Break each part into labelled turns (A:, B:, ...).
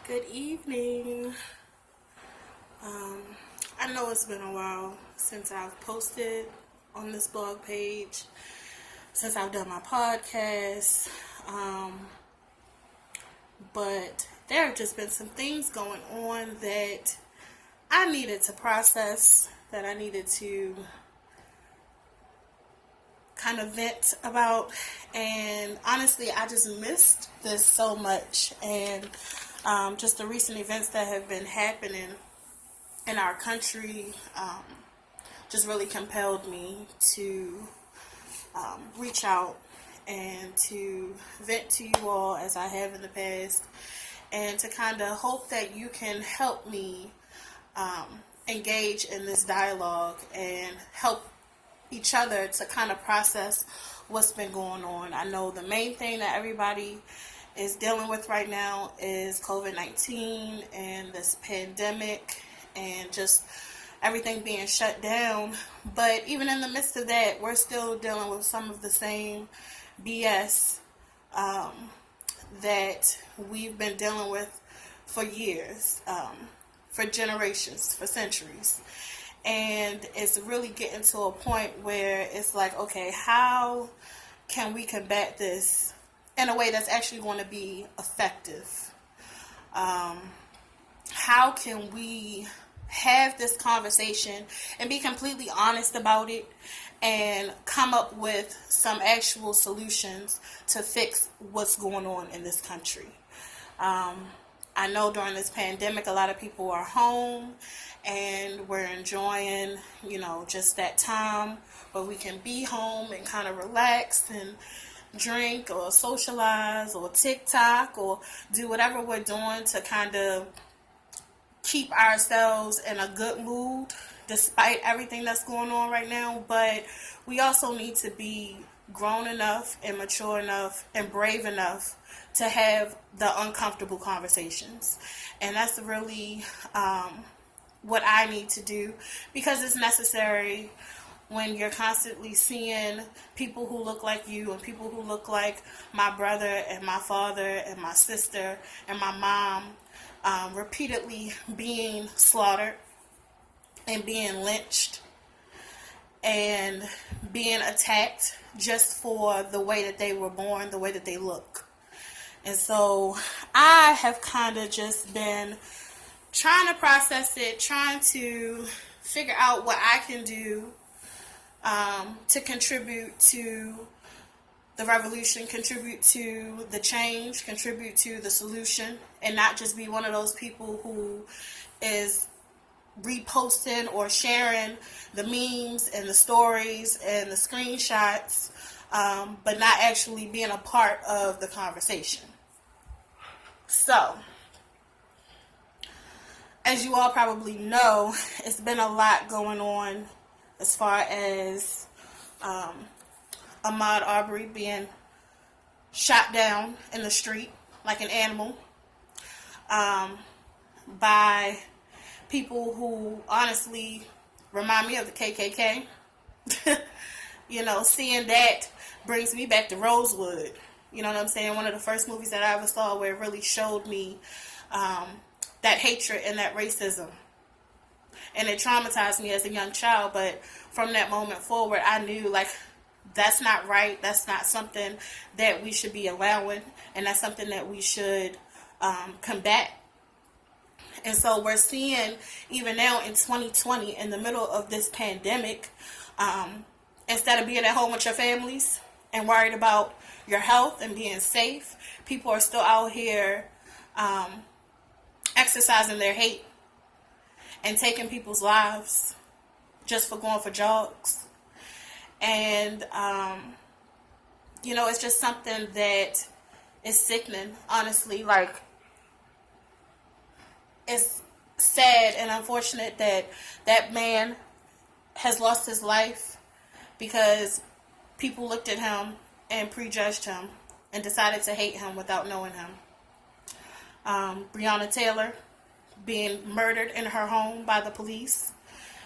A: Good evening. I know it's been a while since I've posted on this blog page, since I've done my podcast, but there have just been some things going on that I needed to process, that I needed to kind of vent about, and honestly, I just missed this so much, and just the recent events that have been happening in our country just really compelled me to reach out and to vent to you all as I have in the past, and to kind of hope that you can help me engage in this dialogue and help each other to kind of process what's been going on. I know the main thing that everybody is dealing with right now is COVID-19 and this pandemic and just everything being shut down. But even in the midst of that, we're still dealing with some of the same BS that we've been dealing with for years, for generations, for centuries. And it's really getting to a point where it's like, okay, how can we combat this in a way that's actually going to be effective? How can we have this conversation and be completely honest about it and come up with some actual solutions to fix what's going on in this country? I know during this pandemic, a lot of people are home and we're enjoying, just that time where we can be home and kind of relax and drink or socialize or TikTok or do whatever we're doing to kind of keep ourselves in a good mood despite everything that's going on right now. But we also need to be grown enough and mature enough and brave enough to have the uncomfortable conversations. And that's really what I need to do, because it's necessary when you're constantly seeing people who look like you and people who look like my brother and my father and my sister and my mom repeatedly being slaughtered and being lynched and being attacked just for the way that they were born, the way that they look. And so I have kind of just been trying to process it, trying to figure out what I can do to contribute to the revolution, contribute to the change, contribute to the solution, and not just be one of those people who is reposting or sharing the memes and the stories and the screenshots, but not actually being a part of the conversation. So, as you all probably know, it's been a lot going on as far as Ahmaud Arbery being shot down in the street like an animal by people who honestly remind me of the KKK. Seeing that brings me back to Rosewood. You know what I'm saying? One of the first movies that I ever saw where it really showed me that hatred and that racism. And it traumatized me as a young child, but from that moment forward, I knew, that's not right. That's not something that we should be allowing, and that's something that we should combat. And so we're seeing, even now in 2020, in the middle of this pandemic, instead of being at home with your families and worried about your health and being safe, people are still out here exercising their hate and taking people's lives just for going for jogs. And, it's just something that is sickening, honestly. It's sad and unfortunate that that man has lost his life because people looked at him and prejudged him and decided to hate him without knowing him. Breonna Taylor being murdered in her home by the police.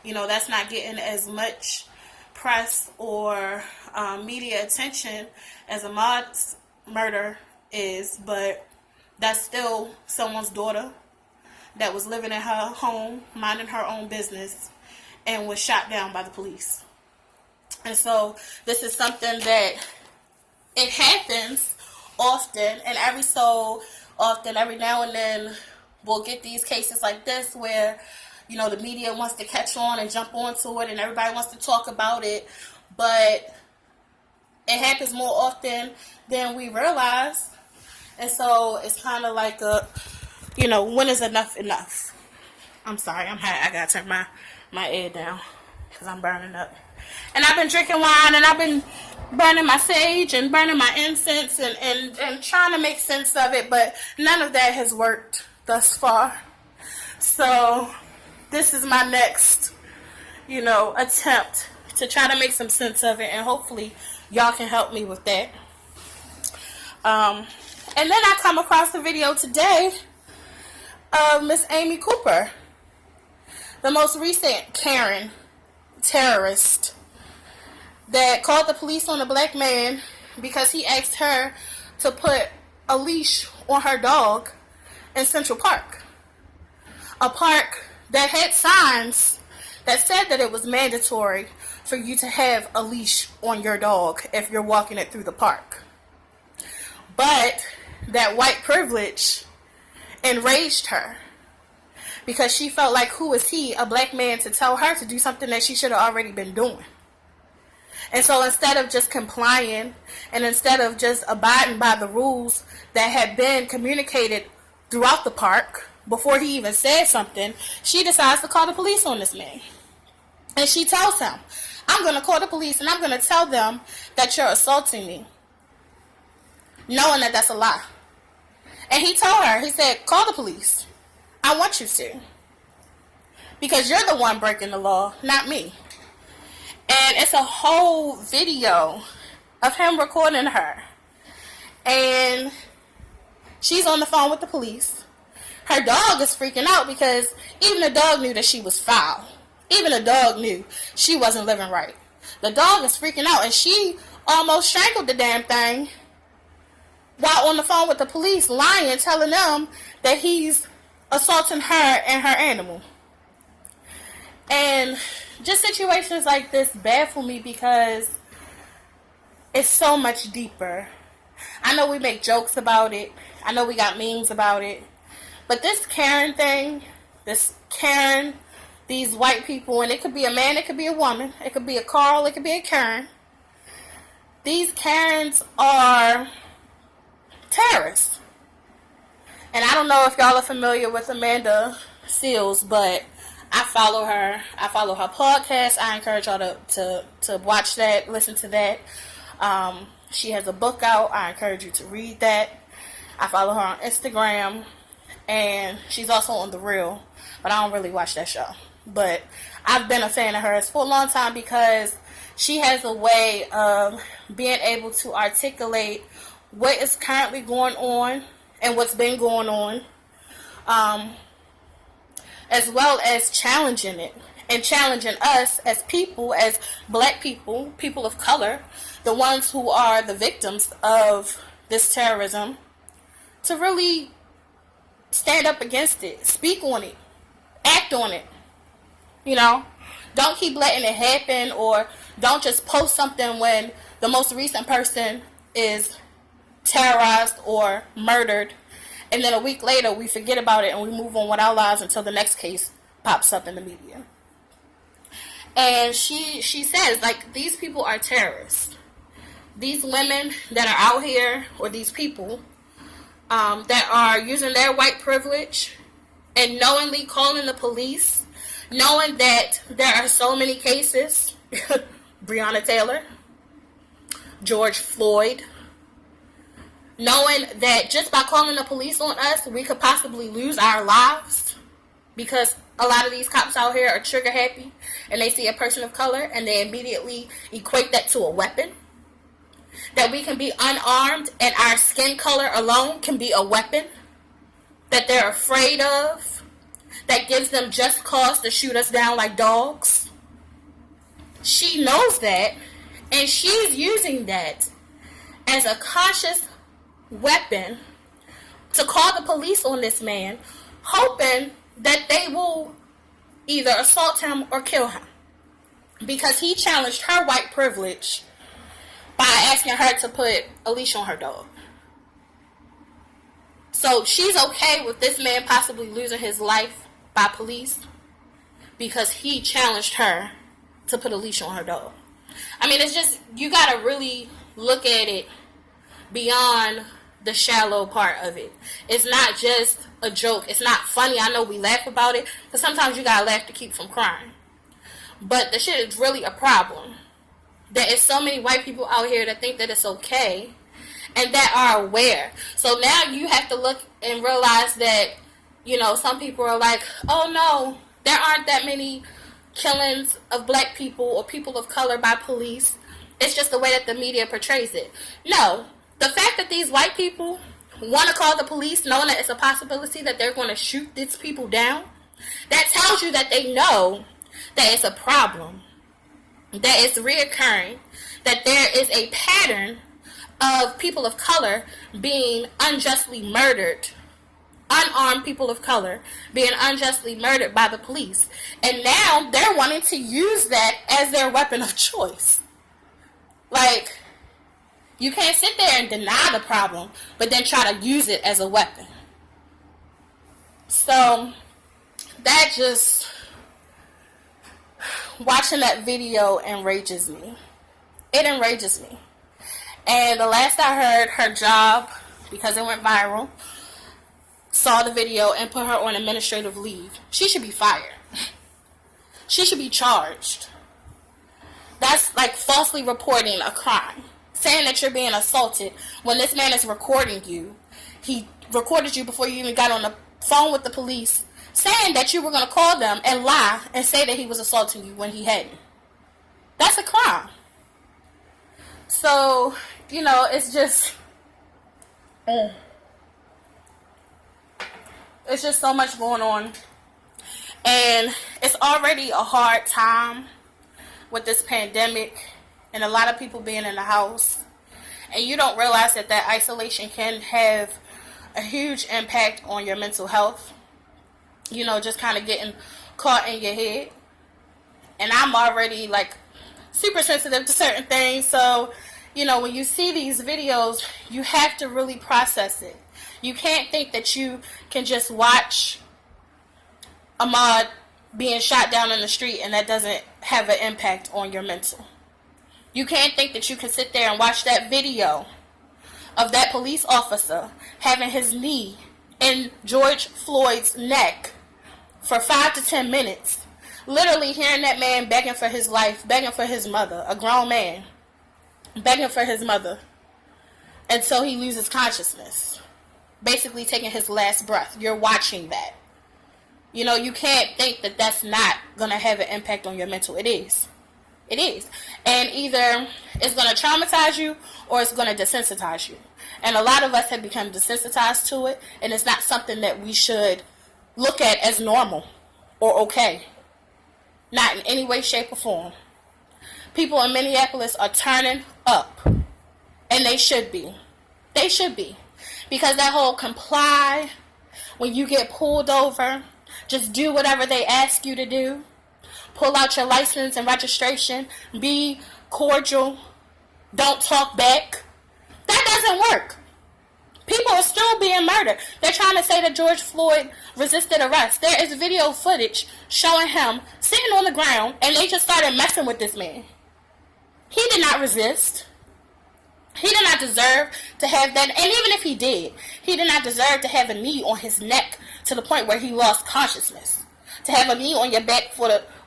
A: That's not getting as much press or media attention as Ahmaud's murder is, but That's still someone's daughter that was living in her home, minding her own business, and was shot down by the police. And so this is something that it happens often, and every so often, every now and then, we'll get these cases like this where, you know, the media wants to catch on and jump onto it, and everybody wants to talk about it, but it happens more often than we realize. And so it's kind of like a, you know, when is enough enough? I'm sorry, I'm hot. I gotta turn my air down because I'm burning up. And I've been drinking wine, and I've been burning my sage and burning my incense and trying to make sense of it, but none of that has worked thus far. So this is my next, you know, attempt to try to make some sense of it, and hopefully y'all can help me with that. And then I come across the video today of Miss Amy Cooper, the most recent Karen terrorist that called the police on a black man because he asked her to put a leash on her dog in Central Park. A park that had signs that said that it was mandatory for you to have a leash on your dog if you're walking it through the park. But that white privilege enraged her because she felt like, who is he, a black man, to tell her to do something that she should have already been doing? And so instead of just complying and instead of just abiding by the rules that had been communicated throughout the park before he even said something, she decides to call the police on this man. And she tells him, I'm going to call the police and I'm going to tell them that you're assaulting me, knowing that that's a lie. And he told her, he said, call the police. I want you to. Because you're the one breaking the law, not me. And it's a whole video of him recording her. And she's on the phone with the police. Her dog is freaking out because even the dog knew that she was foul. Even the dog knew she wasn't living right. The dog is freaking out, and she almost strangled the damn thing while on the phone with the police, lying, telling them that he's assaulting her and her animal. And just situations like this baffle me because it's so much deeper. I know we make jokes about it. I know we got memes about it. But this Karen thing, this Karen, these white people, and it could be a man, it could be a woman, it could be a Carl, it could be a Karen. These Karens are terrorists. And I don't know if y'all are familiar with Amanda Seals, but I follow her. I follow her podcast. I encourage y'all to watch that, listen to that. She has a book out. I encourage you to read that. I follow her on Instagram, and she's also on The Real, but I don't really watch that show. But I've been a fan of hers for a long time because she has a way of being able to articulate what is currently going on and what's been going on, as well as challenging it and challenging us as people, as black people, people of color, the ones who are the victims of this terrorism, to really stand up against it, speak on it, act on it. You know, don't keep letting it happen, or don't just post something when the most recent person is terrorized or murdered, and then a week later we forget about it and we move on with our lives until the next case pops up in the media. And she says, like, these people are terrorists. These women that are out here, or these people that are using their white privilege and knowingly calling the police, knowing that there are so many cases, Breonna Taylor, George Floyd, knowing that just by calling the police on us, we could possibly lose our lives because a lot of these cops out here are trigger happy and they see a person of color and they immediately equate that to a weapon. That we can be unarmed and our skin color alone can be a weapon that they're afraid of, that gives them just cause to shoot us down like dogs. She knows that, and she's using that as a conscious weapon to call the police on this man, hoping that they will either assault him or kill him. Because he challenged her white privilege by asking her to put a leash on her dog. So she's okay with this man possibly losing his life by police because he challenged her to put a leash on her dog. I mean, it's just, you gotta really look at it beyond the shallow part of it. It's not just a joke. It's not funny. I know we laugh about it, because sometimes you gotta laugh to keep from crying. But the shit is really a problem. There is so many white people out here that think that it's okay and that are aware. So now you have to look and realize that, you know, some people are like, oh no, there aren't that many killings of black people or people of color by police. It's just the way that the media portrays it. No, the fact that these white people want to call the police knowing that it's a possibility that they're going to shoot these people down, that tells you that they know that it's a problem, that it's reoccurring, that there is a pattern of people of color being unjustly murdered, unarmed people of color being unjustly murdered by the police. And now they're wanting to use that as their weapon of choice. Like, you can't sit there and deny the problem, but then try to use it as a weapon. So, that just, watching that video enrages me. It enrages me. And the last I heard, her job, because it went viral, saw the video and put her on administrative leave. She should be fired. She should be charged. That's like falsely reporting a crime. Saying that you're being assaulted when this man is recording you. He recorded you before you even got on the phone with the police, saying that you were going to call them and lie and say that he was assaulting you when he hadn't. That's a crime. So, you know, it's just so much going on. And it's already a hard time with this pandemic and a lot of people being in the house. And you don't realize that that isolation can have a huge impact on your mental health. You know, just kind of getting caught in your head. And I'm already like super sensitive to certain things. So, you know, when you see these videos, you have to really process it. You can't think that you can just watch Ahmaud being shot down in the street and that doesn't have an impact on your mental. You can't think that you can sit there and watch that video of that police officer having his knee in George Floyd's neck for 5 to 10 minutes. Literally hearing that man begging for his life, begging for his mother, a grown man, begging for his mother until he loses consciousness. Basically taking his last breath. You're watching that. You know, you can't think that that's not going to have an impact on your mental. It is. It is. And either it's going to traumatize you or it's going to desensitize you. And a lot of us have become desensitized to it, and it's not something that we should look at as normal or okay. Not in any way, shape, or form. People in Minneapolis are turning up. And they should be. They should be. Because that whole comply, when you get pulled over, just do whatever they ask you to do. Pull out your license and registration. Be cordial. Don't talk back. That doesn't work. People are still being murdered. They're trying to say that George Floyd resisted arrest. There is video footage showing him sitting on the ground, and they just started messing with this man. He did not resist. He did not deserve to have that. And even if he did, he did not deserve to have a knee on his neck to the point where he lost consciousness. To have a knee on your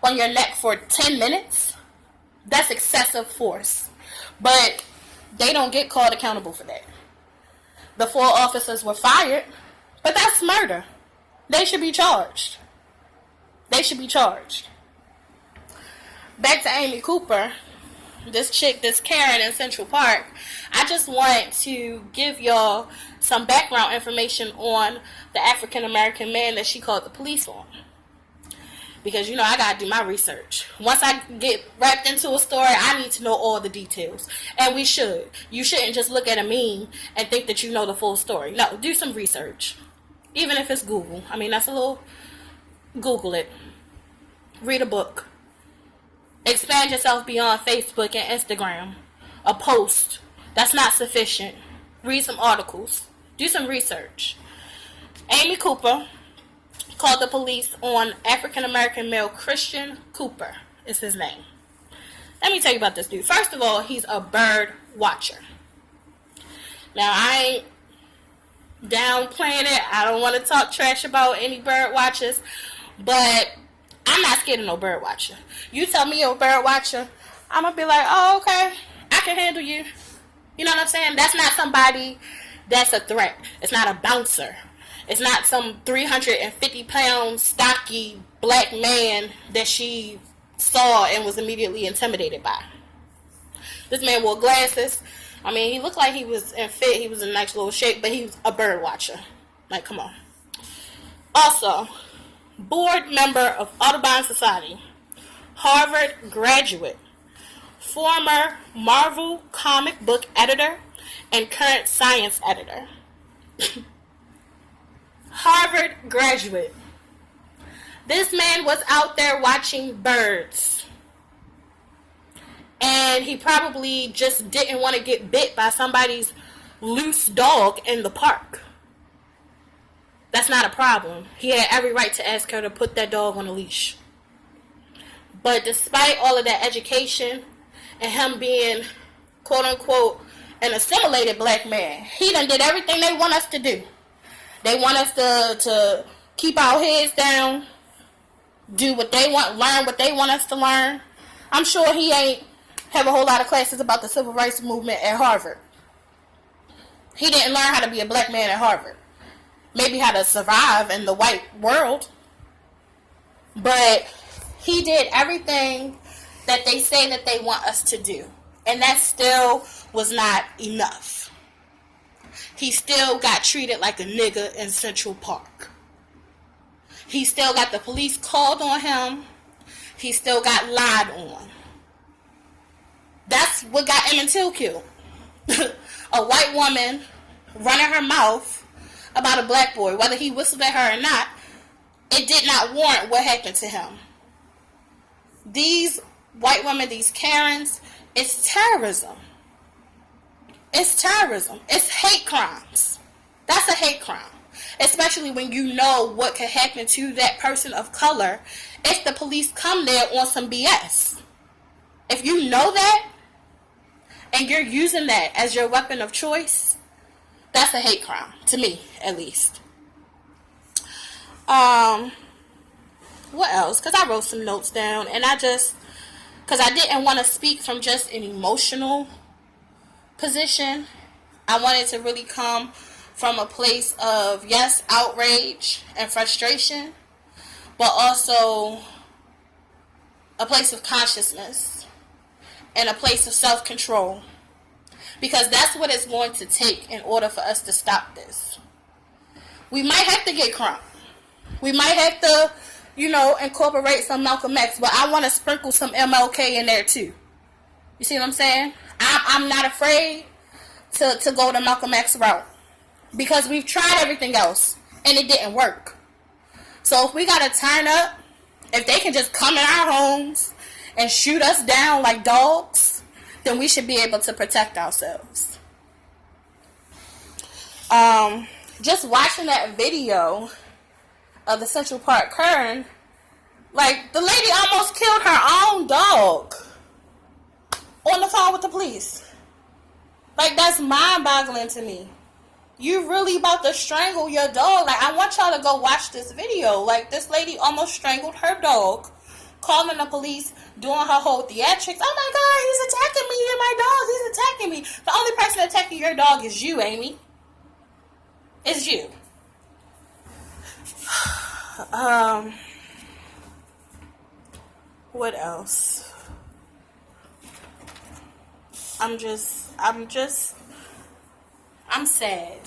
A: on your neck for 10 minutes, that's excessive force. But they don't get called accountable for that. The 4 officers were fired, but that's murder. They should be charged. They should be charged. Back to Amy Cooper, this chick, this Karen in Central Park. I just want to give y'all some background information on the African American man that she called the police on. Because, I got to do my research. Once I get wrapped into a story, I need to know all the details. And we should. You shouldn't just look at a meme and think that you know the full story. No, do some research. Even if it's Google. I mean, that's a little... Google it. Read a book. Expand yourself beyond Facebook and Instagram. A post. That's not sufficient. Read some articles. Do some research. Amy Cooper called the police on African-American male Christian Cooper is his name. Let me tell you about this dude. First of all, he's a bird watcher. Now, I ain't downplaying it. I don't want to talk trash about any bird watchers, but I'm not scared of no bird watcher. You tell me you're a bird watcher, I'm going to be like, oh, okay, I can handle you. You know what I'm saying? That's not somebody that's a threat. It's not a bouncer. It's not some 350-pound, stocky black man that she saw and was immediately intimidated by. This man wore glasses. I mean, he looked like he was in fit. He was in nice little shape, but he was a bird watcher. Like, come on. Also, board member of Audubon Society, Harvard graduate, former Marvel comic book editor, and current science editor. Harvard graduate. This man was out there watching birds. And he probably just didn't want to get bit by somebody's loose dog in the park. That's not a problem. He had every right to ask her to put that dog on a leash. But despite all of that education and him being, quote unquote, an assimilated black man, he done did everything they want us to do. They want us to keep our heads down, do what they want, learn what they want us to learn. I'm sure he ain't have a whole lot of classes about the civil rights movement at Harvard. He didn't learn how to be a black man at Harvard. Maybe how to survive in the white world. But he did everything that they say that they want us to do. And that still was not enough. He still got treated like a nigga in Central Park. He still got the police called on him. He still got lied on. That's what got Emmett Till killed. A white woman running her mouth about a black boy, whether he whistled at her or not, it did not warrant what happened to him. These white women, these Karens, it's terrorism. It's terrorism. It's hate crimes. That's a hate crime. Especially when you know what could happen to that person of color if the police come there on some BS. If you know that, and you're using that as your weapon of choice, that's a hate crime, to me, at least. What else? Because I wrote some notes down, and because I didn't want to speak from just an emotional position. I wanted to really come from a place of, yes, outrage and frustration, but also a place of consciousness and a place of self-control. Because that's what it's going to take in order for us to stop this. We might have to get crunk. We might have to, incorporate some Malcolm X, but I want to sprinkle some MLK in there too. You see what I'm saying? I'm not afraid to go the Malcolm X route. Because we've tried everything else and it didn't work. So if we got to turn up, if they can just come in our homes and shoot us down like dogs, then we should be able to protect ourselves. Just watching that video of the Central Park Karen, like, the lady almost killed her own dog on the phone with the police. Like, that's mind-boggling to me. You really about to strangle your dog. Like, I want y'all to go watch this video. Like, this lady almost strangled her dog, calling the police, doing her whole theatrics. Oh my God, he's attacking me and my dog. He's attacking me. The only person attacking your dog is you, Amy. It's you. What else? I'm sad.